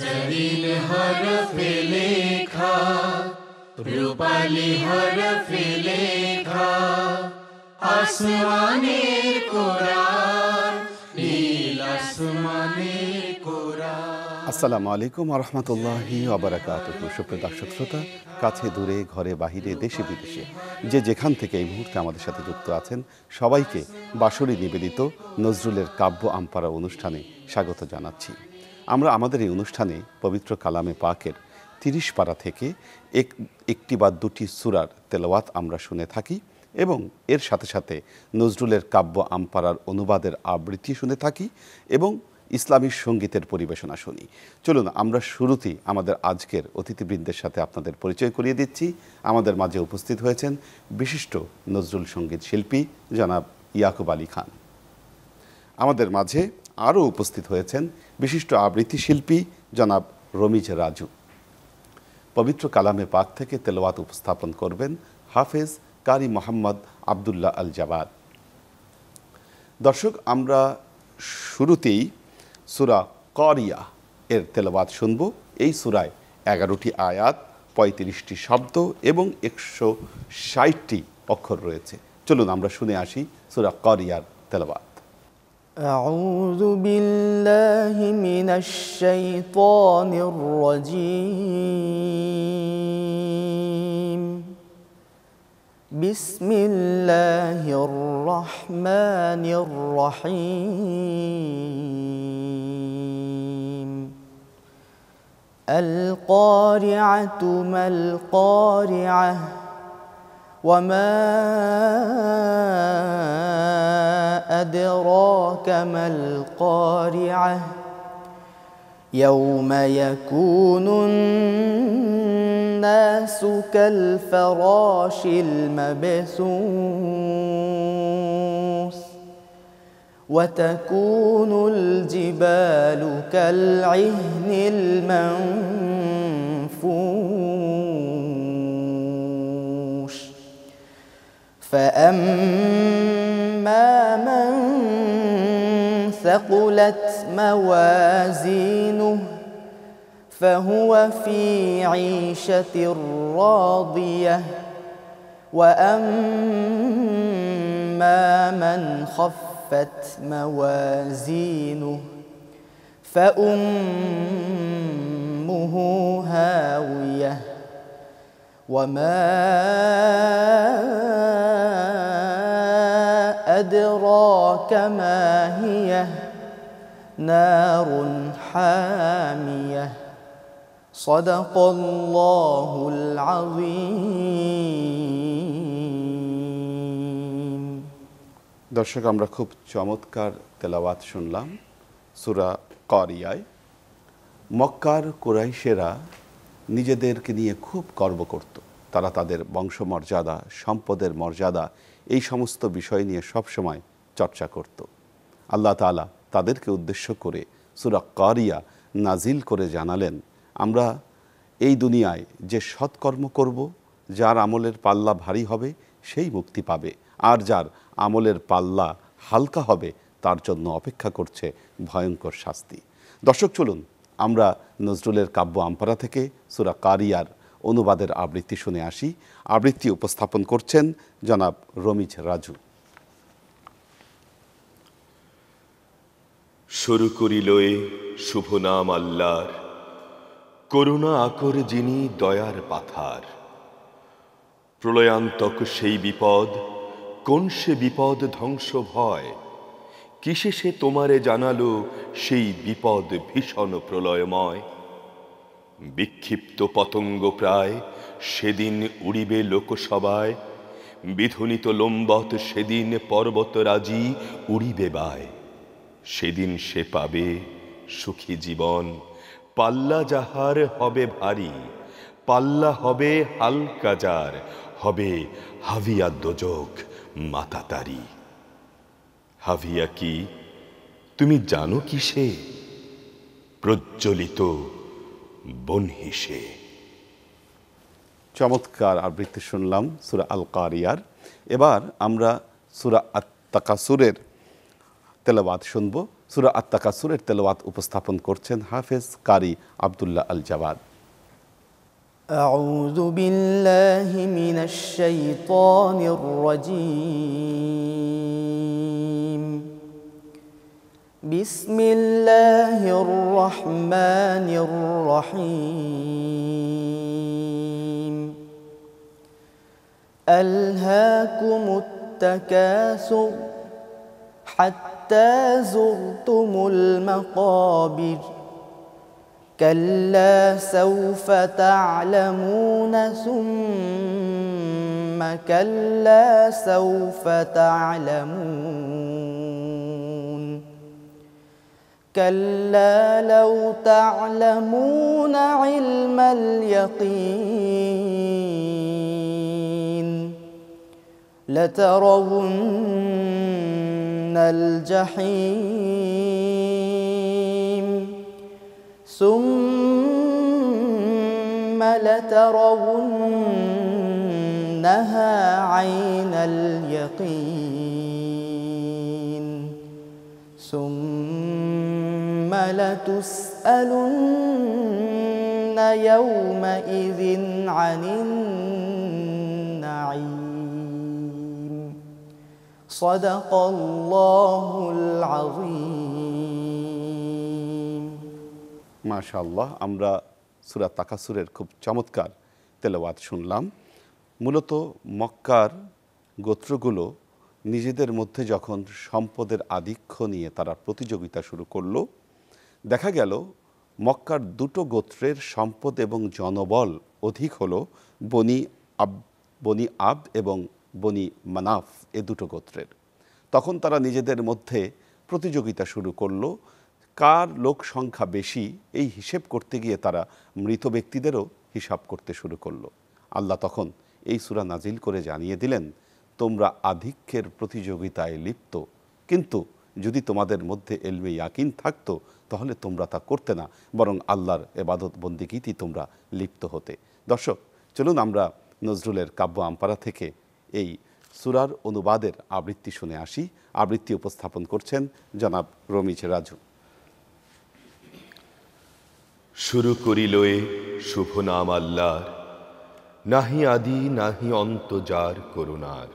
জরিন হরফে লেখা, রূপালি হরফে লেখা, আসমানের কোরআন, নীল আসমানের কোরআন। আসসালামু আলাইকুম ওয়া রাহমাতুল্লাহি ওয়া বারাকাতুহু। সুপ্রিয় দর্শক শ্রোতা, কাছে দূরে, ঘরে বাহিরে, দেশে বিদেশে যে যেখান থেকে এই মুহূর্তে আমাদের সাথে যুক্ত আছেন, সবাইকে বাঁশরি নিবেদিত নজরুলের কাব্য আমপারা অনুষ্ঠানে স্বাগত জানাচ্ছি। আমরা আমাদের এই অনুষ্ঠানে পবিত্র কালামে পাকের ৩০ পারা থেকে একটি বা দুটি সূরার তেলাওয়াত আমরা শুনে থাকি এবং এর সাথে সাথে নজরুলের কাব্য আমপারার অনুবাদের আবৃত্তি শুনে থাকি এবং ইসলামী সঙ্গীতের পরিবেশনা শুনি। চলুন আমরা শুরুতেই আমাদের আজকের অতিথিবৃন্দের সাথে আপনাদের পরিচয় করিয়ে দিচ্ছি। আমাদের মাঝে উপস্থিত হয়েছেন বিশিষ্ট নজরুল সঙ্গীত শিল্পী জনাব ইয়াকুব আলী খান। আমাদের মাঝে আরও উপস্থিত হয়েছেন বিশিষ্ট আবৃত্তি শিল্পী জনাব রমিজ রাজু। পবিত্র কালামে পাক থেকে তেলাওয়াত উপস্থাপন করবেন হাফেজ কারি মোহাম্মদ আবদুল্লাহ আল জাবাদ। দর্শক, আমরা শুরুতেই সূরা কারিয়া এর তেলাওয়াত শুনব। এই সূরায় 11টি আয়াত, 35টি শব্দ এবং 160টি অক্ষর রয়েছে। চলুন আমরা শুনে আসি সূরা কারিয়ার তেলাওয়াত। আউযু বিল্লাহি মিনাশ শাইতানির রাজীম। বিসমিল্লাহির রহমানির রহিম। আল কারিআতু মাল কারিআহ ওয়া মা আদরাকা মাল কারিআহ ইয়াউমা ইয়াকুনুন الناس كالفراش المبثوث وتكون الجبال كالعهن المنفوش فأما من ثقلت موازينه فهو في عيشة راضية وأما من خفت موازينه فأمه هاوية وما أدراك ما هي نار حامية সাদাকাল্লাহুল আযীম। দর্শক, আমরা খুব চমৎকার তেলাওয়াত শুনলাম সূরা কারিয়ায়। মক্কার কুরাইশেরা নিজেদেরকে নিয়ে খুব গর্ব করত। তারা তাদের বংশমর্যাদা, সম্পদের মর্যাদা, এই সমস্ত বিষয় নিয়ে সবসময় চর্চা করত। আল্লাহ তাআলা তাদেরকে উদ্দেশ্য করে সূরা কারিয়া নাজিল করে জানালেন, আমরা এই দুনিয়ায় যে সৎকর্ম করব, যার আমলের পাল্লা ভারী হবে সেই মুক্তি পাবে, আর যার আমলের পাল্লা হালকা হবে তার জন্য অপেক্ষা করছে ভয়ঙ্কর শাস্তি। দর্শক, চলুন আমরা নজরুলের কাব্য আমপারা থেকে সূরা কারিয়ার অনুবাদের আবৃত্তি শুনে আসি। আবৃত্তি উপস্থাপন করছেন জনাব রমিজ রাজু। শুরু করিলয়ে শুভ নাম আল্লাহর, করুণা আকর যিনি দয়ার পাথার। প্রলয়ান্তক সেই বিপদ, কোন সে বিপদ ধ্বংস ভয়, কিসে সে তোমারে জানালো সেই বিপদ ভীষণ প্রলয়ময়। বিক্ষিপ্ত পতঙ্গ প্রায় সেদিন উড়িবে লোকসভায়, বিধুনিত লম্বত সেদিন পর্বতরাজি উড়িবে বায়। সেদিন সে পাবে সুখী জীবন, পাল্লা যাহার হবে ভারী, পাল্লা হবে হালকা যার, হবে হাভিয়া দোজখ মাতাতারি। হাভিয়া কি তুমি জানো কি সে? প্রজ্বলিত বনহিসে। চমৎকার আবৃত্তি শুনলাম সূরা আল কারিয়ার। এবার আমরা সূরা আত-তাকাসুরের তেলাওয়াত শুনব। সূরা আত-তাকাসুরের তেলাওয়াত উপস্থাপন করছেন হাফেজ কারি আব্দুল্লাহ আল জাওয়াদ। أعوذ بالله من الشيطان الرجيم بسم الله الرحمن الرحيم ألهاكم التكاثر حتى زرتم المقابر كلا سوف تعلمون ثم كلا سوف تعلمون كلا لو تعلمون علم اليقين لترون الجحيم ثم لترونها عين اليقين ثم لتسألن يومئذ عن النعيم صدق الله العظيم মাশাআল্লাহ, আমরা সূরা তাকাসুরের খুব চমৎকার তেলাওয়াত শুনলাম। মূলত মক্কার গোত্রগুলো নিজেদের মধ্যে যখন সম্পদের আধিক্য নিয়ে তারা প্রতিযোগিতা শুরু করলো, দেখা গেল মক্কার দুটো গোত্রের সম্পদ এবং জনবল অধিক হলো বনি আব এবং বনি মানাফ, এ দুটো গোত্রের। তখন তারা নিজেদের মধ্যে প্রতিযোগিতা শুরু করলো কার লোক সংখ্যা বেশি, এই হিসেব করতে গিয়ে তারা মৃত ব্যক্তিদেরও হিসাব করতে শুরু করলো। আল্লাহ তখন এই সূরা নাজিল করে জানিয়ে দিলেন, তোমরা আধিক্যের প্রতিযোগিতায় লিপ্ত, কিন্তু যদি তোমাদের মধ্যে এলমে ইয়াকিন থাকতো তাহলে তোমরা তা করতে না, বরং আল্লাহর ইবাদত বন্দেগীতে তোমরা লিপ্ত হতে। দর্শক, চলুন আমরা নজরুলের কাব্য আমপারা থেকে এই সূরার অনুবাদের আবৃত্তি শুনে আসি। আবৃত্তি উপস্থাপন করছেন জনাব রমিজ রাজু। শুরু করিলয়ে শুভ নাম আল্লাহর, নাহি আদি নাহি অন্ত যার করুণার।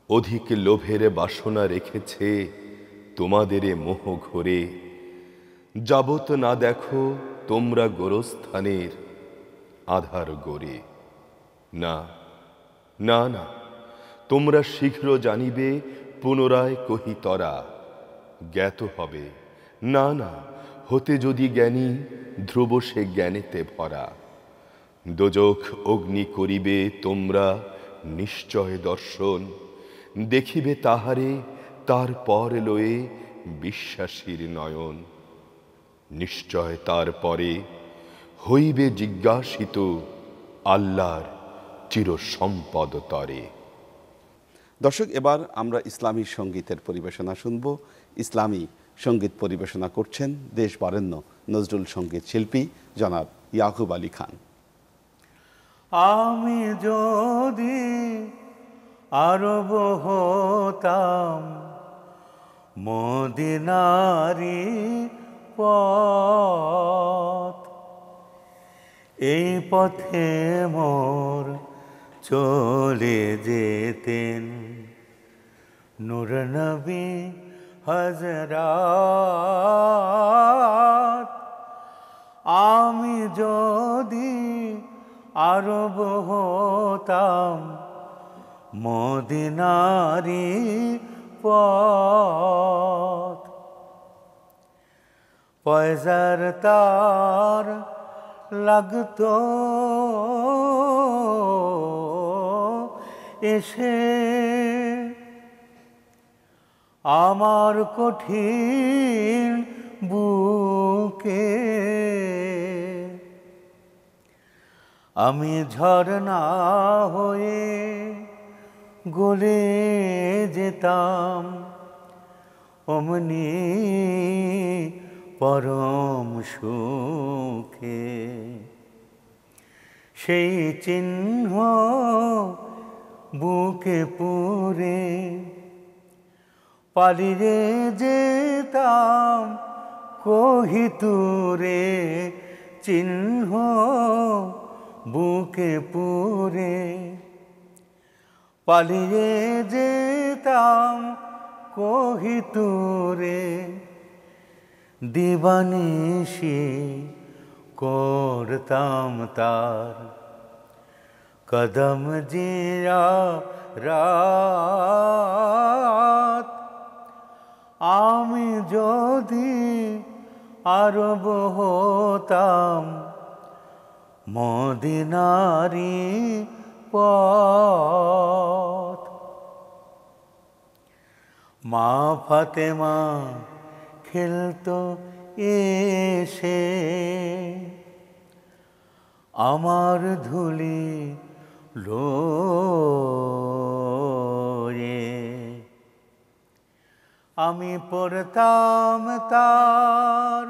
অধিক লোভের বাসনা রেখেছে তোমাদের মোহ ঘোরে, যাবত না দেখো তোমরা গোরস্থানের আধার গোরে। না না না, তোমরা শীঘ্র জানিবে পুনরায় কহিতরা, জ্ঞাত হবে। না না, হতে যদি জ্ঞানী ধ্রুব সে জ্ঞানেতে ভরা। দোজখ অগ্নি করিবে তোমরা নিশ্চয় দর্শন, দেখিবে তাহারে তার পর লয়ে বিশ্বাসীর নয়ন। নিশ্চয় তার পরে হইবে জিজ্ঞাসিত আল্লাহর চির সম্পদ তরে। দর্শক, এবার আমরা ইসলামী সঙ্গীতের পরিবেশনা শুনব। ইসলামী সঙ্গীত পরিবেশনা করছেন দেশ বরেণ্য নজরুল সঙ্গীত শিল্পী জনাব ইয়াকুব আলী খান। আমি যদি আরব হতাম মদিনারি পথ, এই পথে মোর চলে যেতেন নূর নবী হযরত। আমি যদি আরব হতাম মদিনারি পথ, পয়সার তার লাগতো এসে আমার কঠিন বুকে, আমি ঝরনা হয়ে গলে যেতাম অমনি পরম সুখে। সেই চিহ্ন বুকে পুরে পালিয়ে যেতাম কহিতুরে, চিহ্ন বুকে পুরে। পালিয়ে যেতাম কহিতুরে, দিবানিশি করতাম তার কদম জিয়া রাত। আমি যদি আরব হতাম মদিনারি পথ। মা ফাতেমা খেলতো এসে আমার ধুলি লয়ে। আমি পড়তাম তার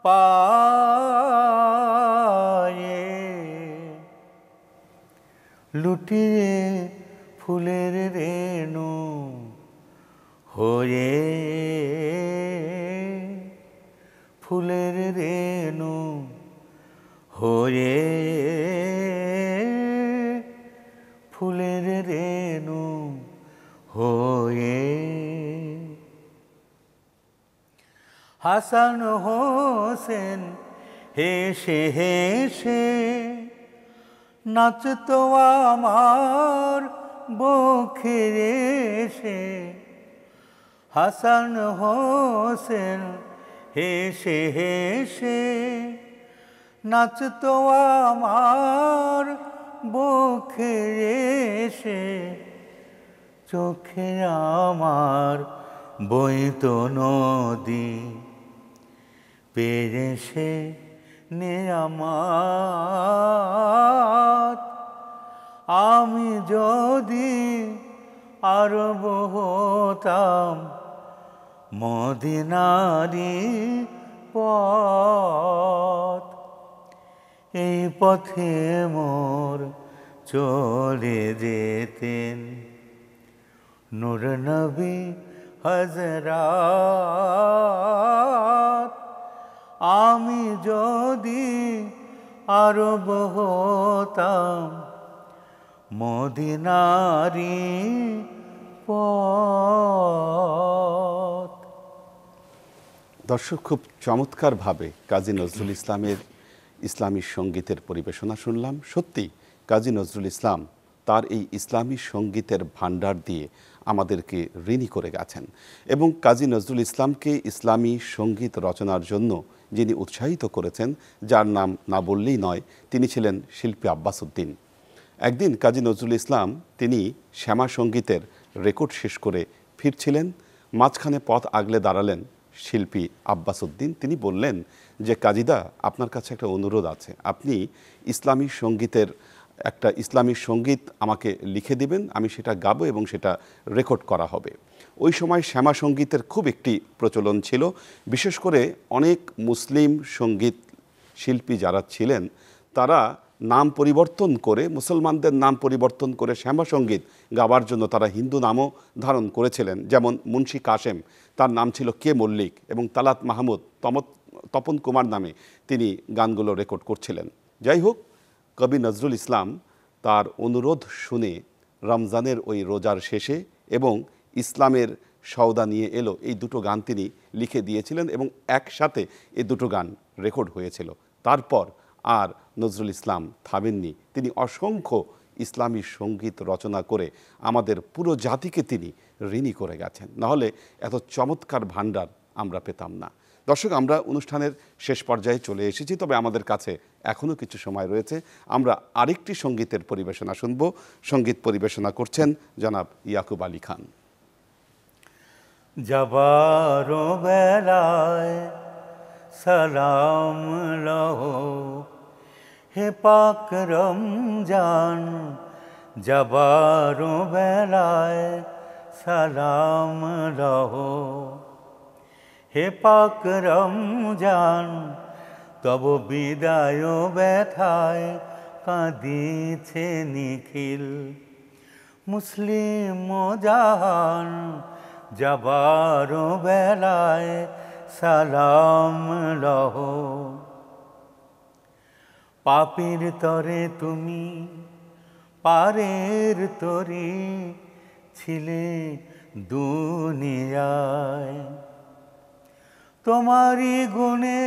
পায়ে, লুটিয়ে ফুলের রেণু হয়ে, ফুলের রেণু হয়ে, ফুলের রেণু হয়ে। হাসান হোসেন হেসে হেসে নাচতো আমার বুকে এসে। হাসান হোসেন হেসে হেসে নাচতো আমার বুকে এসে। চোখে আমার বইতো নদী, পেরেছে নেয়ামত। আমি যদি আরব হতাম মদিনারি পথ। এই পথে মোর চলে যেতেন নূর নবী হযরত। আমি যদি আরব হতাম মদিনারি পথ। দর্শক, খুব চমৎকারভাবে কাজী নজরুল ইসলামের ইসলামী সঙ্গীতের পরিবেশনা শুনলাম। সত্যি কাজী নজরুল ইসলাম তার এই ইসলামী সঙ্গীতের ভাণ্ডার দিয়ে আমাদেরকে ঋণী করে গেছেন। এবং কাজী নজরুল ইসলামকে ইসলামী সঙ্গীত রচনার জন্য যিনি উৎসাহিত করেছেন, যার নাম না বললেই নয়, তিনি ছিলেন শিল্পী আব্বাস উদ্দিন। একদিন কাজী নজরুল ইসলাম তিনি শ্যামা সঙ্গীতের রেকর্ড শেষ করে ফিরছিলেন। মাঝখানে পথ আগলে দাঁড়ালেন শিল্পী আব্বাস উদ্দিন। তিনি বললেন যে, কাজীদা, আপনার কাছে একটা অনুরোধ আছে। আপনি ইসলামী সঙ্গীতের একটা ইসলামী সঙ্গীত আমাকে লিখে দিবেন, আমি সেটা গাবো এবং সেটা রেকর্ড করা হবে। ওই সময় শ্যামা সঙ্গীতের খুব একটি প্রচলন ছিল। বিশেষ করে অনেক মুসলিম সঙ্গীত শিল্পী যারা ছিলেন তারা নাম পরিবর্তন করে, মুসলমানদের নাম পরিবর্তন করে শ্যামা সঙ্গীত গাবার জন্য তারা হিন্দু নামও ধারণ করেছিলেন। যেমন মুন্সী কাশেম, তার নাম ছিল কে মল্লিক, এবং তালাত মাহমুদ তপন কুমার নামে তিনি গানগুলো রেকর্ড করছিলেন। যাই হোক, কবি নজরুল ইসলাম তার অনুরোধ শুনে রমজানের ওই রোজার শেষে এবং ইসলামের সওদা নিয়ে এলো, এই দুটো গান তিনি লিখে দিয়েছিলেন এবং একসাথে এই দুটো গান রেকর্ড হয়েছিল। তারপর আর নজরুল ইসলাম থামেননি। তিনি অসংখ্য ইসলামী সঙ্গীত রচনা করে আমাদের পুরো জাতিকে তিনি ঋণী করে গেছেন। নাহলে এত চমৎকার ভাণ্ডার আমরা পেতাম না। দর্শক, আমরা অনুষ্ঠানের শেষ পর্যায়ে চলে এসেছি, তবে আমাদের কাছে এখনও কিছু সময় রয়েছে। আমরা আরেকটি সঙ্গীতের পরিবেশনা শুনব। সঙ্গীত পরিবেশনা করছেন জনাব ইয়াকুব আলী খান। যাবার বেলায় সালাম লহো হে পাক রমজান, যাবার বেলায় সালাম লহো হে পাক রমজান। তব বিদায় ব্যথায় কাঁদিছে নিখিল মুসলিম জাহান, যাবার বেলায় সালাম লহ। পাপীর তরে তুমি পারের তরি ছিলে দুনিয়ায়, তোমারই গুণে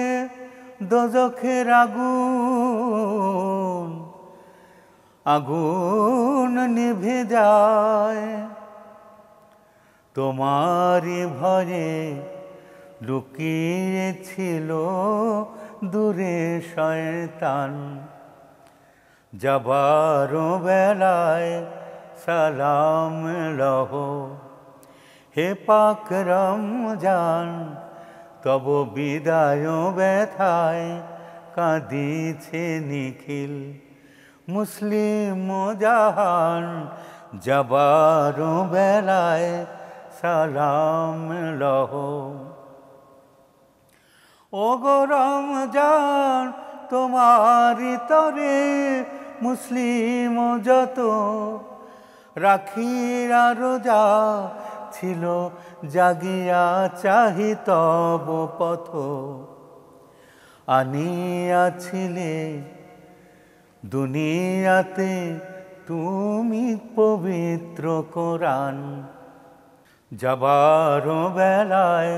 দোজখের আগুন আগুন নিভে যায়। তোমারই ভয়ে লুকিয়েছিল দূরে শয়তান, যাবার বেলায় সালাম লহ। হে পাক রমজান, তব বিদায় ব্যথায় কাঁদিছে নিখিল মুসলিম জাহান, যাবার বেলায় সালাম লহ। ও গো রমজান, তোমারি তরে মুসলিম যত রাখিয়া রোজা ছিল জাগিয়া চাহি তব পথ, আনিয়াছিলে দুনিয়াতে তুমি পবিত্র কোরআন, যাবার বেলায়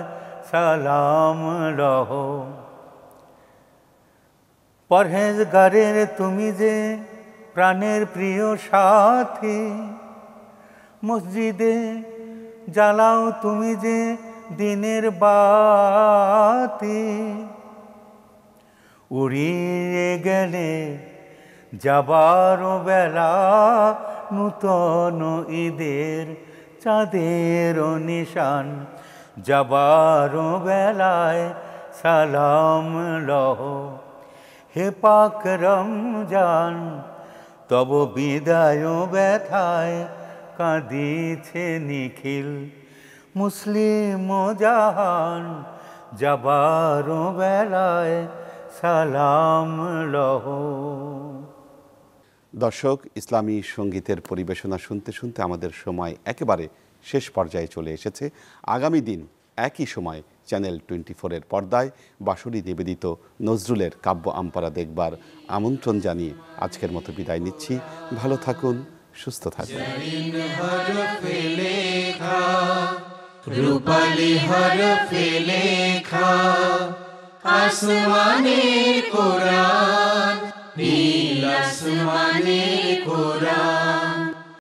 সালাম লহ। পরহেজগারের তুমি যে প্রাণের প্রিয় সাথী, মসজিদে জ্বালাও তুমি যে দিনের বাতি, উড়িয়ে গেলে যাবার বেলা নূতন ঈদের চাঁদের নিশান, যাবার বেলায় সালাম লহ। হে পাক রমজান, তব বিদায় ব্যথায় কাঁদিছে নিখিল মুসলিম জাহান, যাবার বেলায় সালাম লহ। দর্শক, ইসলামী সঙ্গীতের পরিবেশনা শুনতে শুনতে আমাদের সময় একেবারে শেষ পর্যায়ে চলে এসেছে। আগামী দিন একই সময় চ্যানেল 24-এর পর্দায় বাঁশুরি নিবেদিত নজরুলের কাব্য আমপারা দেখবার আমন্ত্রণ জানিয়ে আজকের মতো বিদায় নিচ্ছি। ভালো থাকুন, সুস্থ থাকুন। রূপালী হরফে লেখা আসমানের কোরআন, নীল আসমানের কোরআন।